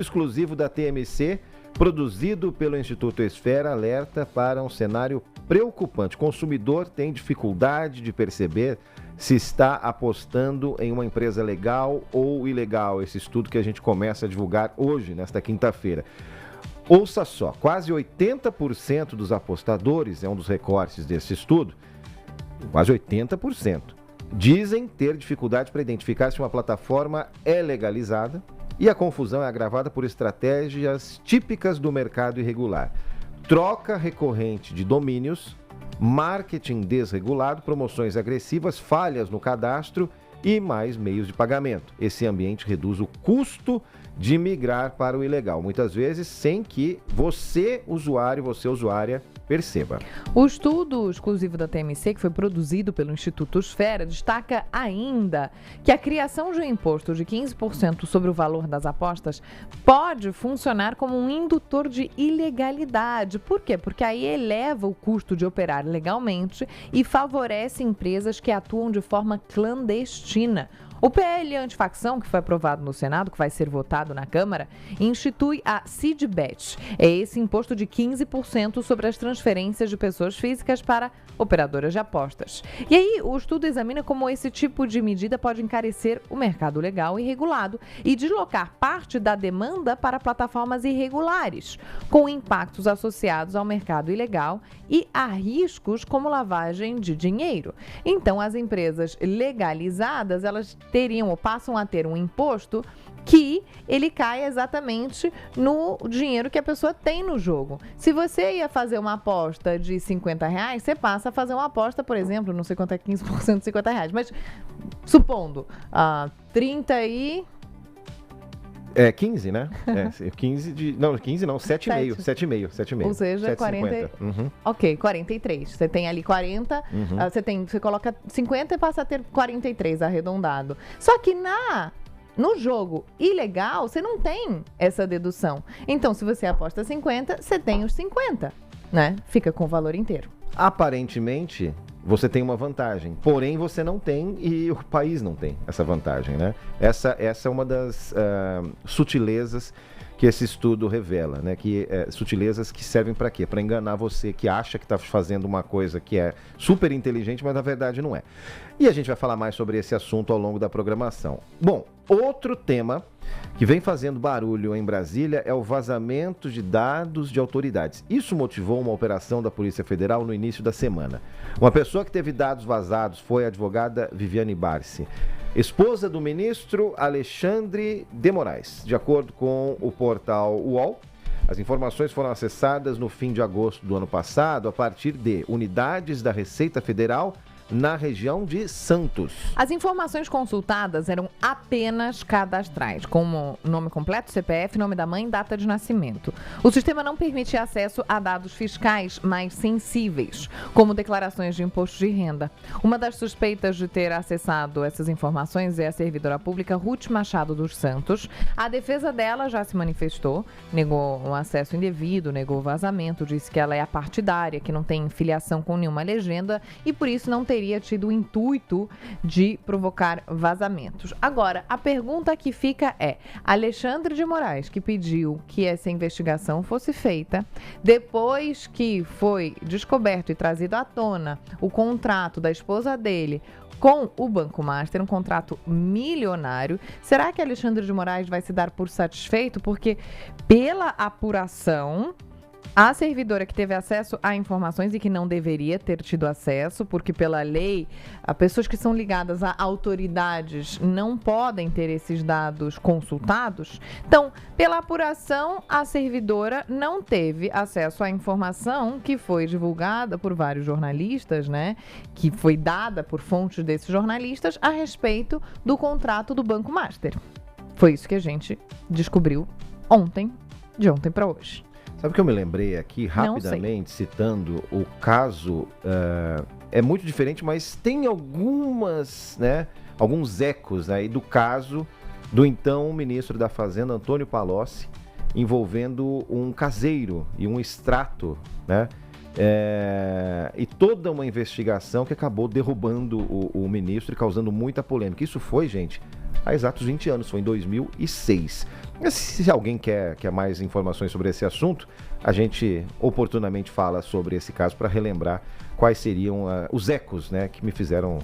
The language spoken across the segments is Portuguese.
exclusivo da TMC, produzido pelo Instituto Esfera, alerta para um cenário preocupante. O consumidor tem dificuldade de perceber se está apostando em uma empresa legal ou ilegal. Esse estudo que a gente começa a divulgar hoje, nesta quinta-feira. Ouça só, quase 80% dos apostadores, é um dos recortes desse estudo, quase 80%, dizem ter dificuldade para identificar se uma plataforma é legalizada, e a confusão é agravada por estratégias típicas do mercado irregular. Troca recorrente de domínios, marketing desregulado, promoções agressivas, falhas no cadastro e mais meios de pagamento. Esse ambiente reduz o custo de migrar para o ilegal, muitas vezes sem que você, usuário, você, usuária, perceba. O estudo exclusivo da TMC, que foi produzido pelo Instituto Esfera, destaca ainda que a criação de um imposto de 15% sobre o valor das apostas pode funcionar como um indutor de ilegalidade. Por quê? Porque aí eleva o custo de operar legalmente e favorece empresas que atuam de forma clandestina. O PL antifacção, que foi aprovado no Senado, que vai ser votado na Câmara, institui a CIDBet. É esse imposto de 15% sobre as transferências de pessoas físicas para operadoras de apostas. E aí, o estudo examina como esse tipo de medida pode encarecer o mercado legal e regulado e deslocar parte da demanda para plataformas irregulares, com impactos associados ao mercado ilegal e a riscos como lavagem de dinheiro. Então, as empresas legalizadas, elas teriam ou passam a ter um imposto que ele cai exatamente no dinheiro que a pessoa tem no jogo. Se você ia fazer uma aposta de R$50, você passa a fazer uma aposta, por exemplo, não sei quanto é 15% de R$50, mas supondo, 30 e... 15, né? 15 de... Não, 15 não, 7,5. Ou seja, 40... Uhum. Ok, 43. Você tem ali 40, você coloca 50 e passa a ter 43 arredondado. Só que no jogo ilegal, você não tem essa dedução. Então, se você aposta 50, você tem os 50, né? Fica com o valor inteiro. Aparentemente, você tem uma vantagem, porém você não tem e o país não tem essa vantagem, né? Essa é uma das sutilezas que esse estudo revela, né? Sutilezas que servem para quê? Para enganar você que acha que está fazendo uma coisa que é super inteligente, mas na verdade não é. E a gente vai falar mais sobre esse assunto ao longo da programação. Bom, outro tema que vem fazendo barulho em Brasília é o vazamento de dados de autoridades. Isso motivou uma operação da Polícia Federal no início da semana. Uma pessoa que teve dados vazados foi a advogada Viviane Barsi, esposa do ministro Alexandre de Moraes. De acordo com o portal UOL, as informações foram acessadas no fim de agosto do ano passado a partir de unidades da Receita Federal na região de Santos. As informações consultadas eram apenas cadastrais, como nome completo, CPF, nome da mãe e data de nascimento. O sistema não permitia acesso a dados fiscais mais sensíveis, como declarações de imposto de renda. Uma das suspeitas de ter acessado essas informações é a servidora pública Ruth Machado dos Santos. A defesa dela já se manifestou, negou um acesso indevido, negou o vazamento, disse que ela é apartidária, que não tem filiação com nenhuma legenda e por isso não teria tido o intuito de provocar vazamentos. Agora, a pergunta que fica é: Alexandre de Moraes, que pediu que essa investigação fosse feita, depois que foi descoberto e trazido à tona o contrato da esposa dele com o Banco Master, um contrato milionário, será que Alexandre de Moraes vai se dar por satisfeito? Porque pela apuração, a servidora que teve acesso a informações e que não deveria ter tido acesso, porque pela lei, as pessoas que são ligadas a autoridades não podem ter esses dados consultados. Então, pela apuração, a servidora não teve acesso à informação que foi divulgada por vários jornalistas, né? Que foi dada por fontes desses jornalistas a respeito do contrato do Banco Master. Foi isso que a gente descobriu ontem, de ontem para hoje. Sabe o que eu me lembrei aqui, rapidamente, citando o caso, é muito diferente, mas tem alguns ecos aí do caso do então ministro da Fazenda, Antônio Palocci, envolvendo um caseiro e um extrato, né? E toda uma investigação que acabou derrubando o ministro e causando muita polêmica. Isso foi, gente, há exatos 20 anos, foi em 2006. Mas se alguém quer mais informações sobre esse assunto, a gente oportunamente fala sobre esse caso para relembrar quais seriam os ecos, né, que me fizeram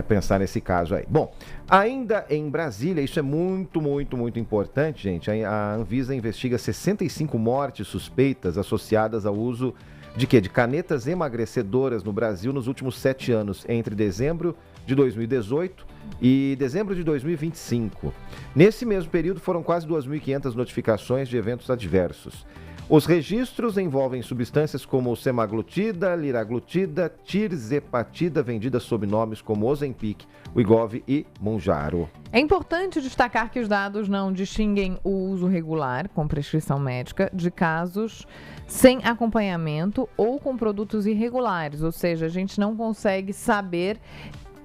pensar nesse caso aí. Bom, ainda em Brasília, isso é muito, muito, muito importante, gente. A Anvisa investiga 65 mortes suspeitas associadas ao uso de quê? De canetas emagrecedoras no Brasil nos últimos 7 anos, entre dezembro de 2018 e dezembro de 2025. Nesse mesmo período, foram quase 2.500 notificações de eventos adversos. Os registros envolvem substâncias como semaglutida, liraglutida, tirzepatida, vendidas sob nomes como Ozempic, Wegovy e Mounjaro. É importante destacar que os dados não distinguem o uso regular, com prescrição médica, de casos sem acompanhamento ou com produtos irregulares, ou seja, a gente não consegue saber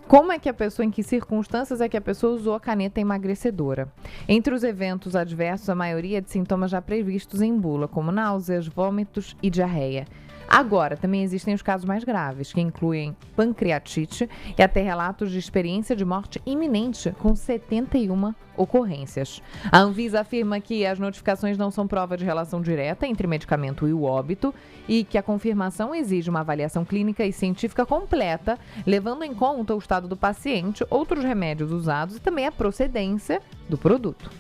como é que a pessoa, em que circunstâncias é que a pessoa usou a caneta emagrecedora. Entre os eventos adversos, a maioria de sintomas já previstos em bula, como náuseas, vômitos e diarreia. Agora, também existem os casos mais graves, que incluem pancreatite e até relatos de experiência de morte iminente, com 71 ocorrências. A Anvisa afirma que as notificações não são prova de relação direta entre medicamento e o óbito e que a confirmação exige uma avaliação clínica e científica completa, levando em conta o estado do paciente, outros remédios usados e também a procedência do produto.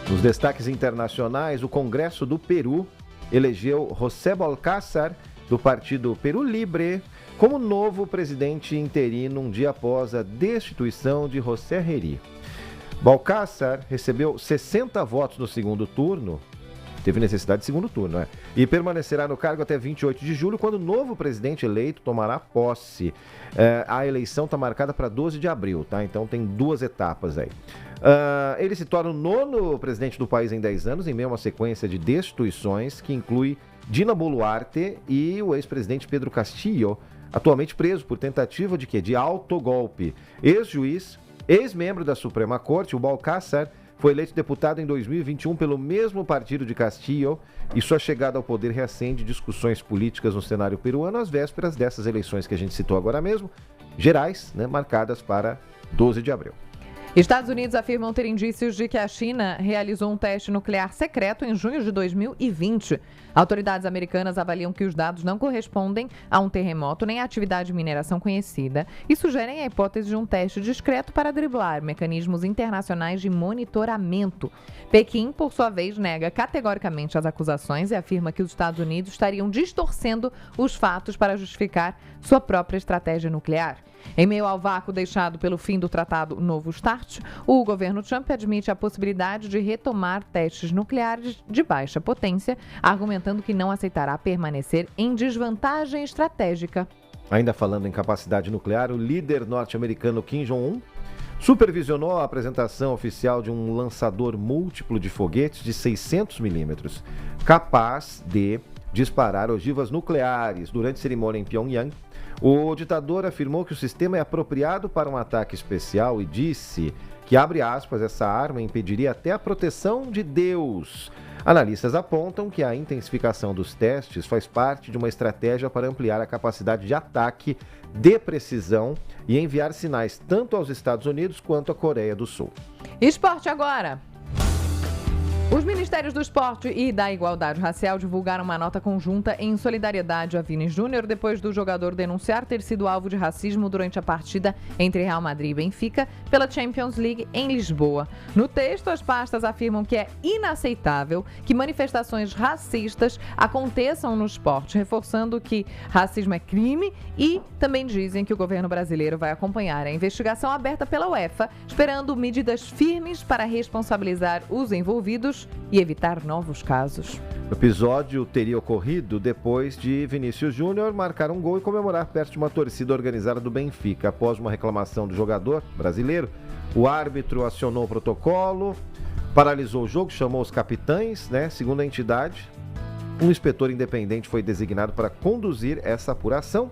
Nos destaques internacionais, o Congresso do Peru elegeu José Balcázar, do partido Peru Libre, como novo presidente interino um dia após a destituição de José Herri. Balcázar recebeu 60 votos no segundo turno, teve necessidade de segundo turno, né? E permanecerá no cargo até 28 de julho, quando o novo presidente eleito tomará posse. A eleição está marcada para 12 de abril, tá? Então tem 2 etapas aí. Ele se torna o 9º presidente do país em 10 anos, em meio a uma sequência de destituições que inclui Dina Boluarte e o ex-presidente Pedro Castillo, atualmente preso por tentativa de quê? De autogolpe. Ex-juiz, ex-membro da Suprema Corte, o Balcázar foi eleito deputado em 2021 pelo mesmo partido de Castillo e sua chegada ao poder reacende discussões políticas no cenário peruano às vésperas dessas eleições que a gente citou agora mesmo, gerais, né, marcadas para 12 de abril. Estados Unidos afirmam ter indícios de que a China realizou um teste nuclear secreto em junho de 2020. Autoridades americanas avaliam que os dados não correspondem a um terremoto nem à atividade de mineração conhecida e sugerem a hipótese de um teste discreto para driblar mecanismos internacionais de monitoramento. Pequim, por sua vez, nega categoricamente as acusações e afirma que os Estados Unidos estariam distorcendo os fatos para justificar sua própria estratégia nuclear. Em meio ao vácuo deixado pelo fim do Tratado Novo START, o governo Trump admite a possibilidade de retomar testes nucleares de baixa potência, argumentando que não aceitará permanecer em desvantagem estratégica. Ainda falando em capacidade nuclear, o líder norte-americano Kim Jong-un supervisionou a apresentação oficial de um lançador múltiplo de foguetes de 600 milímetros, capaz de disparar ogivas nucleares durante cerimônia em Pyongyang. O ditador afirmou que o sistema é apropriado para um ataque especial e disse que, abre aspas, essa arma impediria até a proteção de Deus. Analistas apontam que a intensificação dos testes faz parte de uma estratégia para ampliar a capacidade de ataque de precisão e enviar sinais tanto aos Estados Unidos quanto à Coreia do Sul. Esporte agora. Os Ministérios do Esporte e da Igualdade Racial divulgaram uma nota conjunta em solidariedade a Vini Júnior depois do jogador denunciar ter sido alvo de racismo durante a partida entre Real Madrid e Benfica pela Champions League em Lisboa. No texto, as pastas afirmam que é inaceitável que manifestações racistas aconteçam no esporte, reforçando que racismo é crime e também dizem que o governo brasileiro vai acompanhar a investigação aberta pela UEFA, esperando medidas firmes para responsabilizar os envolvidos e evitar novos casos. O episódio teria ocorrido depois de Vinícius Júnior marcar um gol e comemorar perto de uma torcida organizada do Benfica. Após uma reclamação do jogador brasileiro, o árbitro acionou o protocolo, paralisou o jogo, chamou os capitães, né? Segundo a entidade, um inspetor independente foi designado para conduzir essa apuração